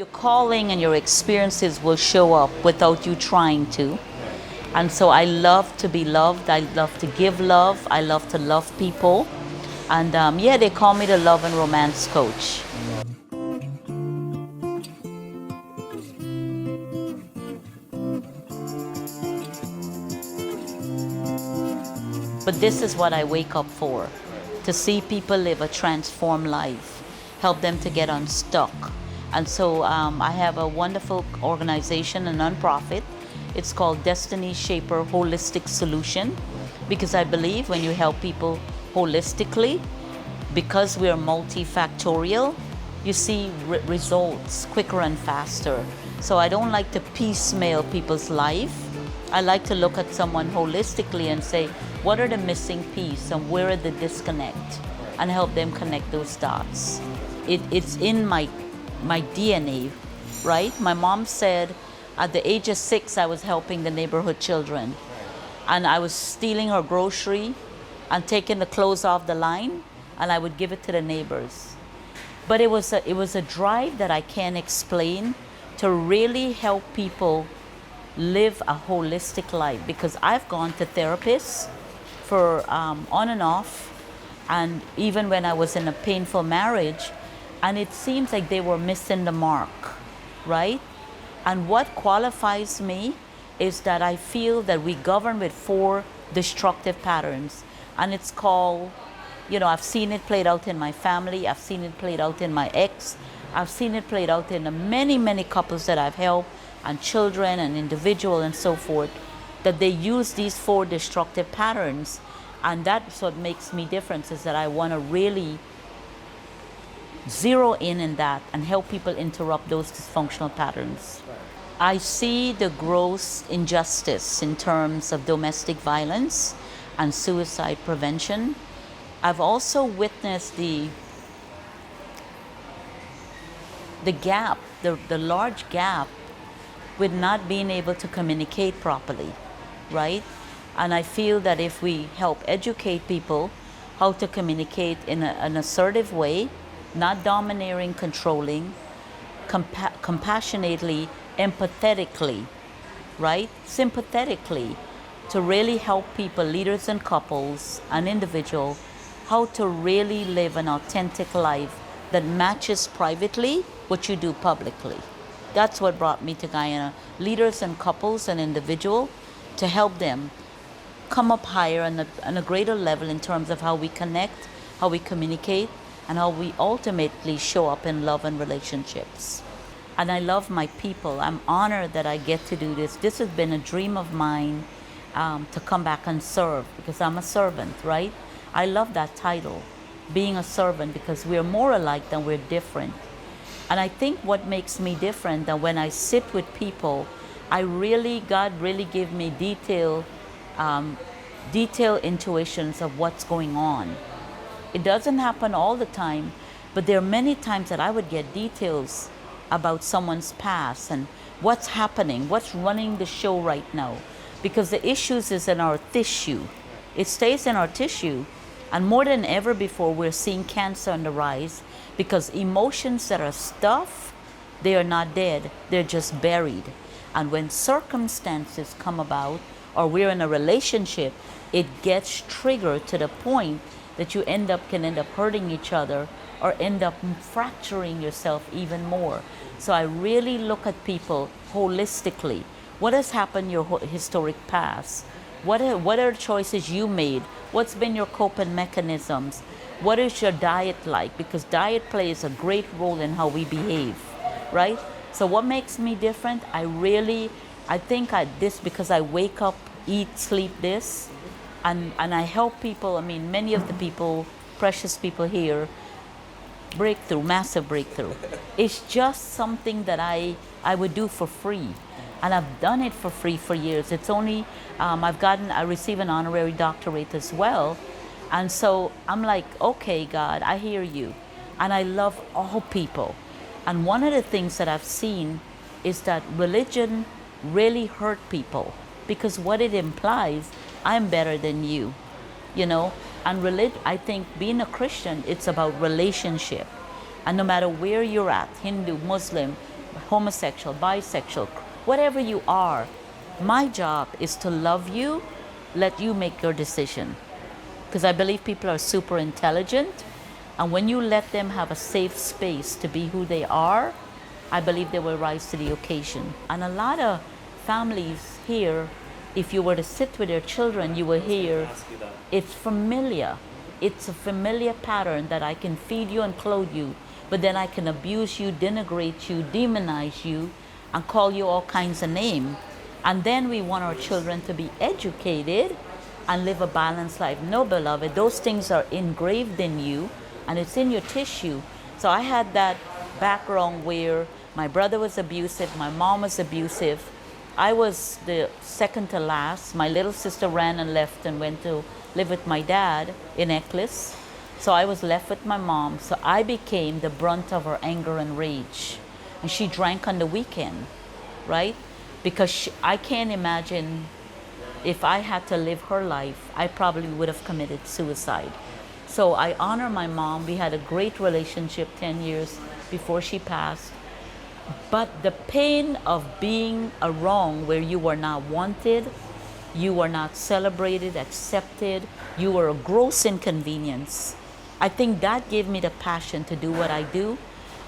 Your calling and your experiences will show up without you trying to. And so I love to be loved. I love to give love. I love to love people. And yeah, they call me the love and romance coach. But this is what I wake up for, to see people live a transformed life, help them to get unstuck. And so I have a wonderful organization, a nonprofit. It's called Destiny Shaper Holistic Solution, because I believe when you help people holistically, because we are multifactorial, you see results quicker and faster. So I don't like to piecemeal people's life. I like to look at someone holistically and say, what are the missing pieces and where are the disconnect, and help them connect those dots. It's in my DNA, right? My mom said at the age of 6, I was helping the neighborhood children. And I was stealing her grocery and taking the clothes off the line, and I would give it to the neighbors. But it was a drive that I can't explain, to really help people live a holistic life, because I've gone to therapists for on and off, and even when I was in a painful marriage, and it seems like they were missing the mark, right? And what qualifies me is that I feel that we govern with 4 destructive patterns, and it's called, I've seen it played out in my family, I've seen it played out in my ex, I've seen it played out in the many, many couples that I've helped, and children and individual and so forth, that they use these 4 destructive patterns. And that's what makes me different, is that I want to really zero in that and help people interrupt those dysfunctional patterns. I see the gross injustice in terms of domestic violence and suicide prevention. I've also witnessed the gap, the large gap with not being able to communicate properly, right? And I feel that if we help educate people how to communicate in an assertive way, not domineering, controlling, compassionately, empathetically, right? Sympathetically, to really help people, leaders and couples and individuals, how to really live an authentic life that matches privately what you do publicly. That's what brought me to Guyana. Leaders and couples and individuals, to help them come up higher on a greater level in terms of how we connect, how we communicate, and how we ultimately show up in love and relationships. And I love my people. I'm honored that I get to do this. This has been a dream of mine, to come back and serve, because I'm a servant, right? I love that title, being a servant, because we're more alike than we're different. And I think what makes me different, that when I sit with people, God really gave me detailed intuitions of what's going on. It doesn't happen all the time, but there are many times that I would get details about someone's past and what's happening, what's running the show right now. Because the issues is in our tissue. It stays in our tissue. And more than ever before, we're seeing cancer on the rise, because emotions that are stuffed, they are not dead, they're just buried. And when circumstances come about, or we're in a relationship, it gets triggered to the point that you can end up hurting each other, or end up fracturing yourself even more. So I really look at people holistically. What has happened in your historic past? What are choices you made? What's been your coping mechanisms? What is your diet like? Because diet plays a great role in how we behave, right? So what makes me different? I think this, because I wake up, eat, sleep this, and I help people. I mean, many of the people, precious people here, breakthrough, massive breakthrough. It's just something that I would do for free. And I've done it for free for years. It's only, I received an honorary doctorate as well. And so I'm like, okay, God, I hear you. And I love all people. And one of the things that I've seen is that religion really hurt people, because what it implies, I'm better than you, And I think being a Christian, it's about relationship. And no matter where you're at, Hindu, Muslim, homosexual, bisexual, whatever you are, my job is to love you, let you make your decision. Because I believe people are super intelligent, and when you let them have a safe space to be who they are, I believe they will rise to the occasion. And a lot of families here, if you were to sit with their children, you will hear it's familiar. It's a familiar pattern that I can feed you and clothe you, but then I can abuse you, denigrate you, demonize you, and call you all kinds of names. And then we want our children to be educated and live a balanced life. No, beloved, those things are engraved in you and it's in your tissue. So I had that background where my brother was abusive, my mom was abusive. I was the second to last. My little sister ran and left and went to live with my dad in Eccles. So I was left with my mom. So I became the brunt of her anger and rage. And she drank on the weekend, right? Because I can't imagine if I had to live her life, I probably would have committed suicide. So I honor my mom. We had a great relationship 10 years before she passed. But the pain of being a wrong where you were not wanted, you were not celebrated, accepted, you were a gross inconvenience. I think that gave me the passion to do what I do.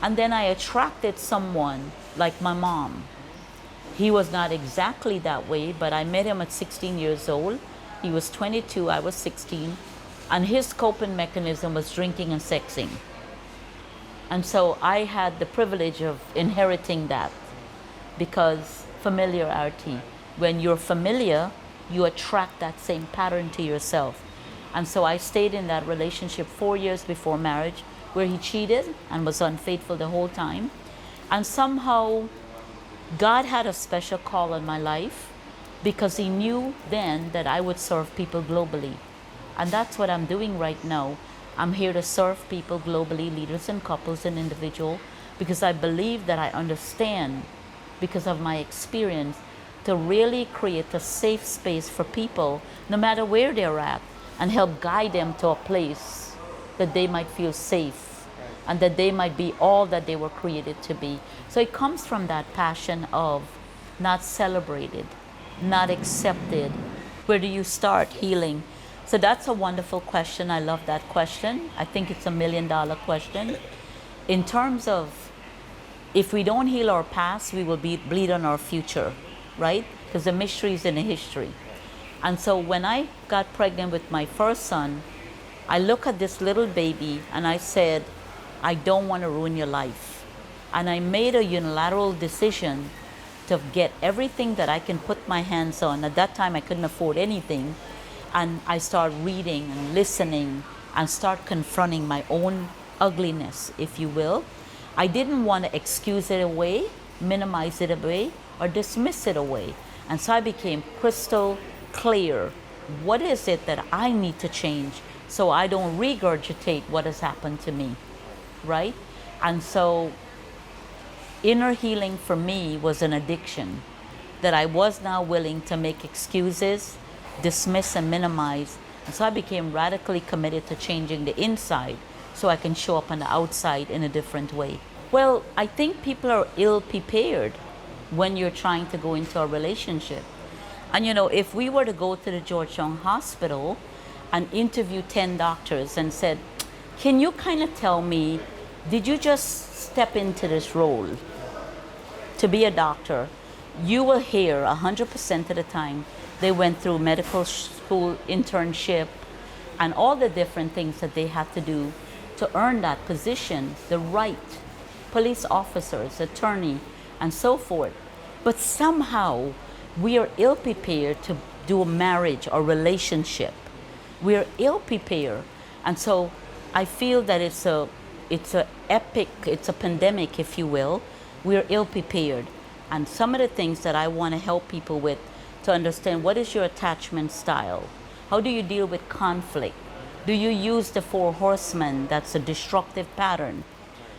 And then I attracted someone like my mom. He was not exactly that way, but I met him at 16 years old. He was 22, I was 16. And his coping mechanism was drinking and sexing. And so I had the privilege of inheriting that because familiarity. When you're familiar, you attract that same pattern to yourself. And so I stayed in that relationship 4 years before marriage where he cheated and was unfaithful the whole time. And somehow God had a special call on my life because he knew then that I would serve people globally. And that's what I'm doing right now. I'm here to serve people globally, leaders and couples and individuals, because I believe that I understand, because of my experience, to really create a safe space for people, no matter where they're at, and help guide them to a place that they might feel safe and that they might be all that they were created to be. So it comes from that passion of not celebrated, not accepted. Where do you start healing? So that's a wonderful question. I love that question. I think it's $1 million question. In terms of, if we don't heal our past, we will bleed on our future, right? Because the mystery is in the history. And so when I got pregnant with my first son, I look at this little baby and I said, I don't want to ruin your life. And I made a unilateral decision to get everything that I can put my hands on. At that time, I couldn't afford anything. And I start reading and listening and start confronting my own ugliness, if you will. I didn't want to excuse it away, minimize it away, or dismiss it away. And so I became crystal clear. What is it that I need to change so I don't regurgitate what has happened to me, right? And so inner healing for me was an addiction that I was now willing to make excuses, dismiss and minimize. And so I became radically committed to changing the inside so I can show up on the outside in a different way. Well, I think people are ill prepared when you're trying to go into a relationship. And you know, if we were to go to the Georgetown Hospital and interview 10 doctors and said, can you kind of tell me, did you just step into this role to be a doctor? You will hear 100% of the time they went through medical school internship and all the different things that they had to do to earn that position, the right, police officers, attorney, and so forth. But somehow we are ill prepared to do a marriage or relationship. We are ill prepared. And so I feel that it's a epic, it's a pandemic, if you will. We're ill prepared. And some of the things that I want to help people with to understand, what is your attachment style? How do you deal with conflict? Do you use the 4 horsemen? That's a destructive pattern.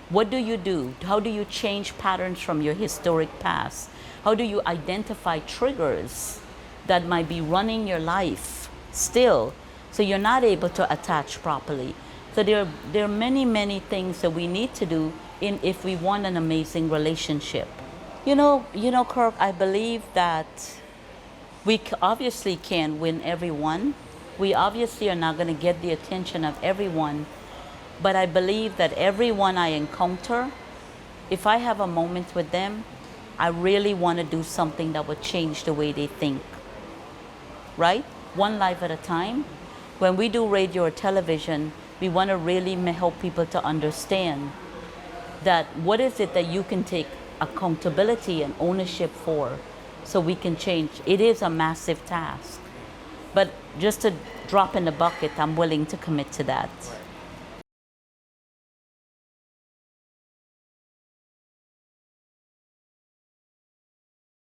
What do you do? How do you change patterns from your historic past? How do you identify triggers that might be running your life still, so you're not able to attach properly? So there are many, many things that we need to do if we want an amazing relationship. Kirk, I believe that we obviously can't win everyone. We obviously are not going to get the attention of everyone. But I believe that everyone I encounter, if I have a moment with them, I really want to do something that would change the way they think. Right? One life at a time. When we do radio or television, we want to really help people to understand that what is it that you can take accountability and ownership for so we can change. It is a massive task. But just to drop in the bucket, I'm willing to commit to that.